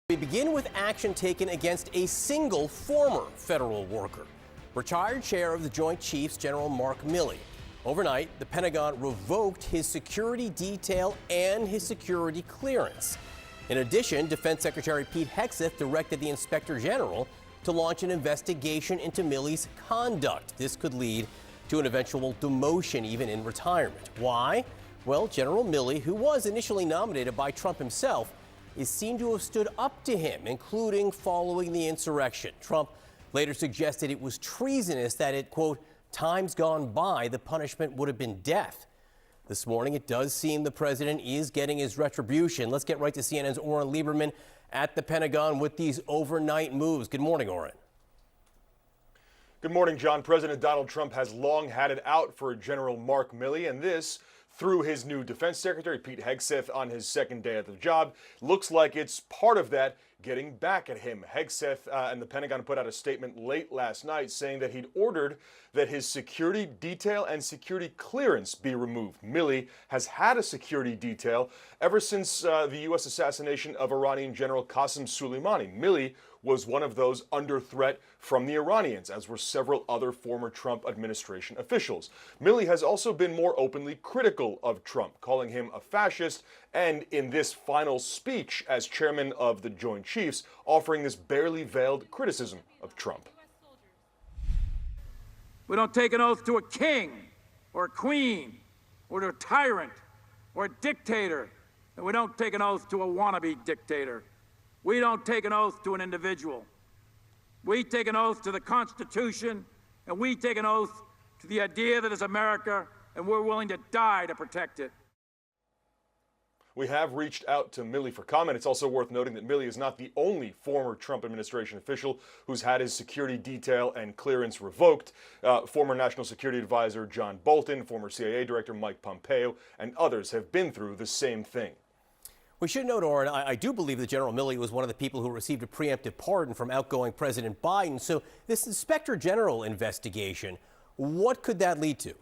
We begin with action taken against a single former federal worker. Retired chair of the Joint Chiefs, General Mark Milley. Overnight, the Pentagon revoked his security detail and his security clearance. In addition, Defense Secretary Pete Hegseth directed the Inspector General to launch an investigation into Milley's conduct. This could lead to an eventual demotion, even in retirement. Why? Well, General Milley, who was initially nominated by Trump himself, is seen to have stood up to him, including following the insurrection. Trump later suggested it was treasonous, that at, quote, times gone by, the punishment would have been death. This morning, it does seem the president is getting his retribution. Let's get right to CNN's Oren Lieberman at the Pentagon with these overnight moves. Good morning, Oren. Good morning, John. President Donald Trump has long had it out for General Mark Milley, and this through his new Defense Secretary, Pete Hegseth, on his second day at the job. Looks like it's part of that getting back at him. Hegseth and the Pentagon put out a statement late last night saying that he'd ordered that his security detail and security clearance be removed. Milley has had a security detail ever since the U.S. assassination of Iranian General Qasem Soleimani. Milley was one of those under threat from the Iranians, as were several other former Trump administration officials. Milley has also been more openly critical of Trump, calling him a fascist, and in this final speech as chairman of the Joint Chiefs, offering this barely veiled criticism of Trump. We don't take an oath to a king or a queen or to a tyrant or a dictator, and we don't take an oath to a wannabe dictator. We don't take an oath to an individual. We take an oath to the Constitution, and we take an oath to the idea that it's America, and we're willing to die to protect it. We have reached out to Milley for comment. It's also worth noting that Milley is not the only former Trump administration official who's had his security detail and clearance revoked. Former National Security Advisor John Bolton, former CIA Director Mike Pompeo, and others have been through the same thing. We should note, Oren, I do believe that General Milley was one of the people who received a preemptive pardon from outgoing President Biden. So this Inspector General investigation, what could that lead to?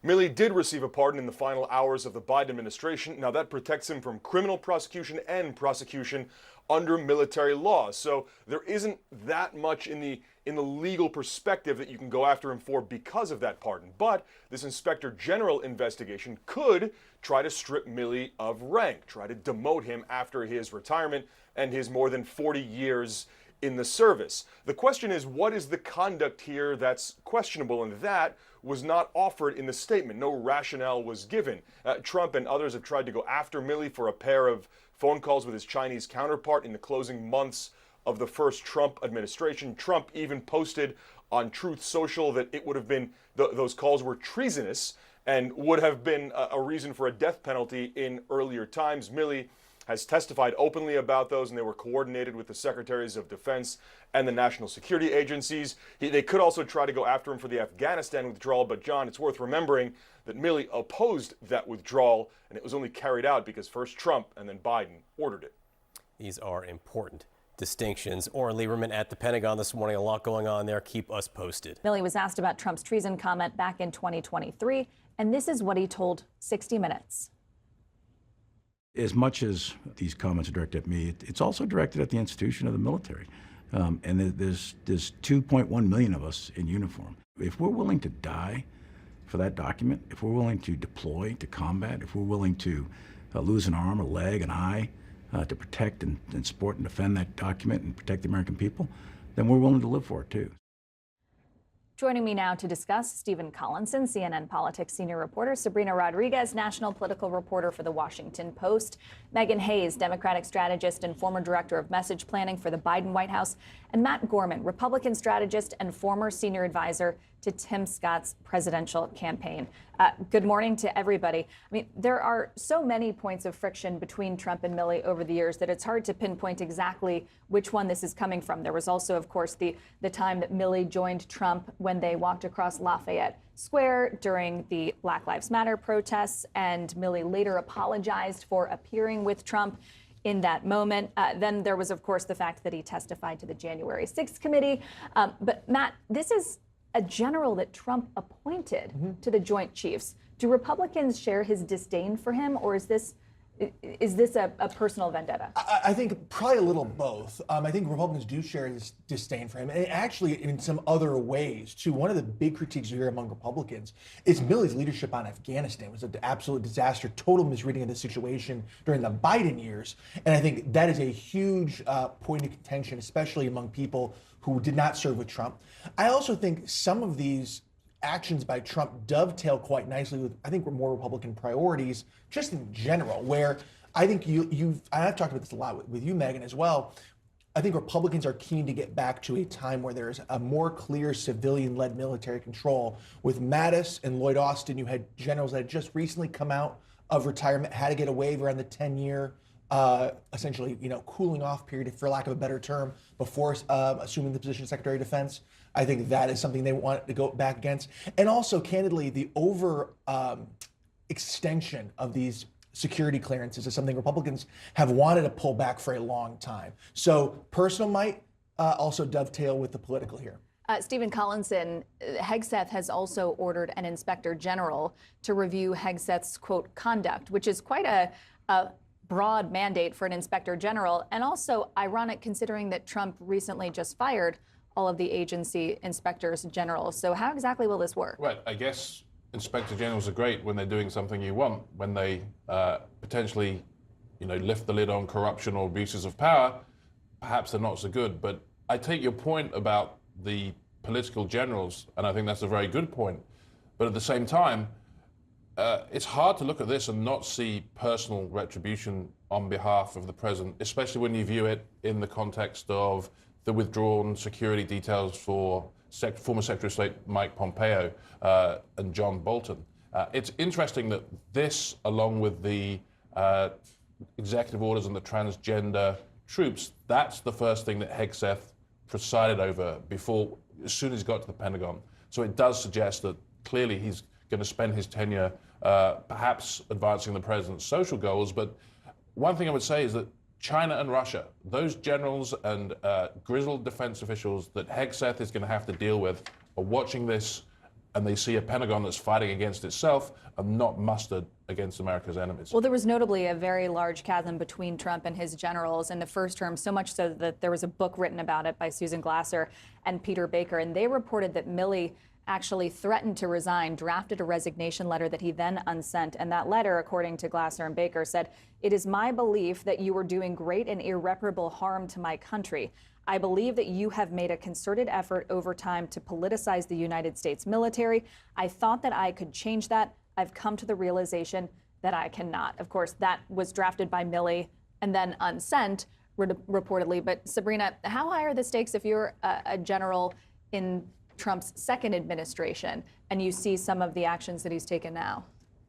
Milley did receive a pardon in the final hours of the Biden administration. Now, that protects him from criminal prosecution and prosecution under military law. So there isn't that much in the legal perspective that you can go after him for because of that pardon. But this Inspector General investigation could try to strip Milley of rank, try to demote him after his retirement and his more than 40 years in the service. The question is, what is the conduct here that's questionable? And that was not offered in the statement. No rationale was given. Trump and others have tried to go after Milley for a pair of phone calls with his Chinese counterpart in the closing months of the first Trump administration. Trump even posted on Truth Social that it would have been, those calls were treasonous and would have been a reason for a death penalty in earlier times. Milley has testified openly about those, and they were coordinated with the Secretaries of Defense and the national security agencies. They could also try to go after him for the Afghanistan withdrawal, but John, it's worth remembering that Milley opposed that withdrawal, and it was only carried out because first Trump and then Biden ordered it. These are important distinctions. Oren Lieberman at the Pentagon this morning. A lot going on there. Keep us posted. Milley was asked about Trump's treason comment back in 2023, and this is what he told 60 Minutes. As much as these comments are directed at me, it's also directed at the institution of the military. And there's 2.1 million of us in uniform. If we're willing to die for that document, if we're willing to deploy to combat, if we're willing to lose an arm, a leg, an eye, to protect and support and defend that document and protect the American people, then we're willing to live for it too. Joining me now to discuss, Stephen Collinson, CNN Politics senior reporter, Sabrina Rodriguez, national political reporter for The Washington Post, Megan Hayes, Democratic strategist and former director of message planning for the Biden White House, and Matt Gorman, Republican strategist and former senior advisor to Tim Scott's presidential campaign. Good morning to everybody. I mean, there are so many points of friction between Trump and Milley over the years that it's hard to pinpoint exactly which one this is coming from. There was also, of course, the time that Milley joined Trump when they walked across Lafayette Square during the Black Lives Matter protests, and Milley later apologized for appearing with Trump in that moment. Then there was, of course, the fact that he testified to the January 6th committee. But Matt, this is a general that Trump appointed to the Joint Chiefs. Do Republicans share his disdain for him, or is this Is this a personal vendetta? I think probably a little both. I think Republicans do share this disdain for him, and actually in some other ways too. One of the big critiques you hear among Republicans is Milley's leadership on Afghanistan was an absolute disaster, total misreading of the situation during the Biden years, and I think that is a huge point of contention, especially among people who did not serve with Trump. I also think some of these actions by Trump dovetail quite nicely with, I think, more Republican priorities just in general, where I think I've talked about this a lot with you, Megan, as well. I think Republicans are keen to get back to a time where there's a more clear civilian-led military control. With Mattis and Lloyd Austin, you had generals that had just recently come out of retirement, had to get a waiver on the 10-year essentially, cooling off period, for lack of a better term, before assuming the position of Secretary of Defense. I think that is something they want to go back against. And also, candidly, the extension of these security clearances is something Republicans have wanted to pull back for a long time. So personal might also dovetail with the political here. Stephen Collinson, Hegseth has also ordered an inspector general to review Hegseth's, quote, conduct, which is quite a broad mandate for an inspector general, and also ironic considering that Trump recently just fired all of the agency inspectors general. So how exactly will this work? Right, I guess inspector generals are great when they're doing something you want, when they potentially, lift the lid on corruption or abuses of power. Perhaps they're not so good, but I take your point about the political generals, and I think that's a very good point. But at the same time, it's hard to look at this and not see personal retribution on behalf of the president, especially when you view it in the context of the withdrawn security details for former Secretary of State Mike Pompeo and John Bolton. It's interesting that this, along with the executive orders on the transgender troops, that's the first thing that Hegseth presided over as soon as he got to the Pentagon. So it does suggest that clearly he's going to spend his tenure perhaps advancing the president's social goals. But one thing I would say is that China and Russia, those generals and grizzled defense officials that Hegseth is going to have to deal with, are watching this, and they see a Pentagon that's fighting against itself and not mustered against America's enemies. Well, there was notably a very large chasm between Trump and his generals in the first term, so much so that there was a book written about it by Susan Glasser and Peter Baker, and they reported that Milley actually threatened to resign, drafted a resignation letter that he then unsent. And that letter, according to Glasser and Baker, said, "It is my belief that you are doing great and irreparable harm to my country. I believe that you have made a concerted effort over time to politicize the United States military. I thought that I could change that. I've come to the realization that I cannot." Of course, that was drafted by Milley and then unsent, reportedly. But Sabrina, how high are the stakes if you're a general in Trump's second administration and you see some of the actions that he's taken now?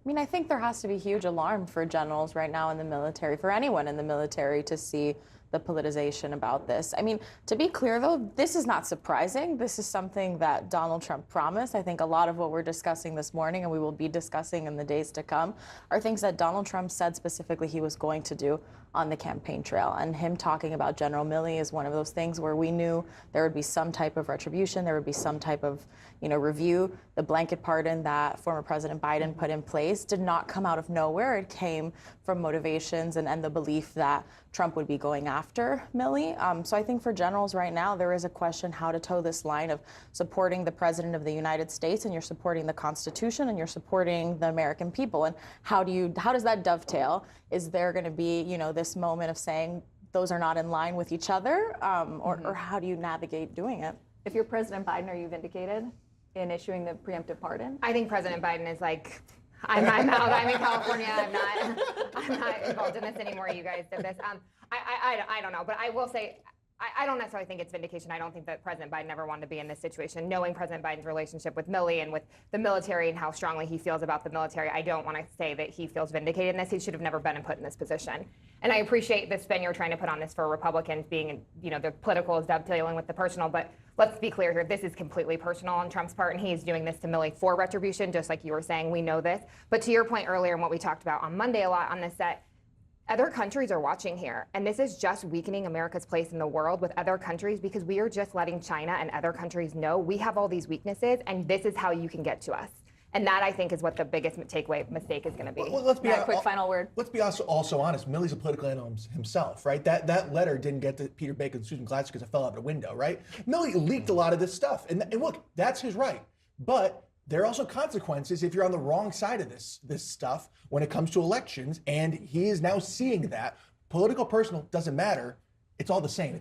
I mean, I think there has to be huge alarm for generals right now in the military, for anyone in the military, to see the politicization about this. I mean, to be clear, though, this is not surprising. This is something that Donald Trump promised. I think a lot of what we're discussing this morning, and we will be discussing in the days to come, are things that Donald Trump said specifically he was going to do on the campaign trail. And him talking about General Milley is one of those things where we knew there would be some type of retribution, there would be some type of, review. The blanket pardon that former President Biden put in place did not come out of nowhere. It came from motivations and the belief that Trump would be going after Milley. So I think for generals right now, there is a question how to toe this line of supporting the President of the United States, and you're supporting the Constitution, and you're supporting the American people. And how does that dovetail? Is there going to be, this moment of saying those are not in line with each other, or how do you navigate doing it? If you're President Biden, are you vindicated in issuing the preemptive pardon? I think President Biden is like, I'm out. I'm in California. I'm not involved in this anymore. You guys did this. I don't know, but I will say, I don't necessarily think it's vindication. I don't think that President Biden ever wanted to be in this situation. Knowing President Biden's relationship with Milley and with the military and how strongly he feels about the military, I don't want to say that he feels vindicated in this. He should have never been put in this position. And I appreciate the spin you're trying to put on this for Republicans being, the political is dovetailing with the personal, but let's be clear here. This is completely personal on Trump's part, and he's doing this to Milley for retribution, just like you were saying. We know this. But to your point earlier and what we talked about on Monday a lot on this set, other countries are watching here, and this is just weakening America's place in the world with other countries, because we are just letting China and other countries know we have all these weaknesses, and this is how you can get to us. And that, I think, is what the biggest takeaway mistake is going to be. Well, let's be Matt, quick final word. Let's be also honest. Milley's a political animal himself, right? That letter didn't get to Peter Baker and Susan Glasser because it fell out of a window, right? Milley leaked a lot of this stuff, and look, that's his right. But there are also consequences if you're on the wrong side of this stuff when it comes to elections, and he is now seeing that. Political, personal, doesn't matter. It's all the same.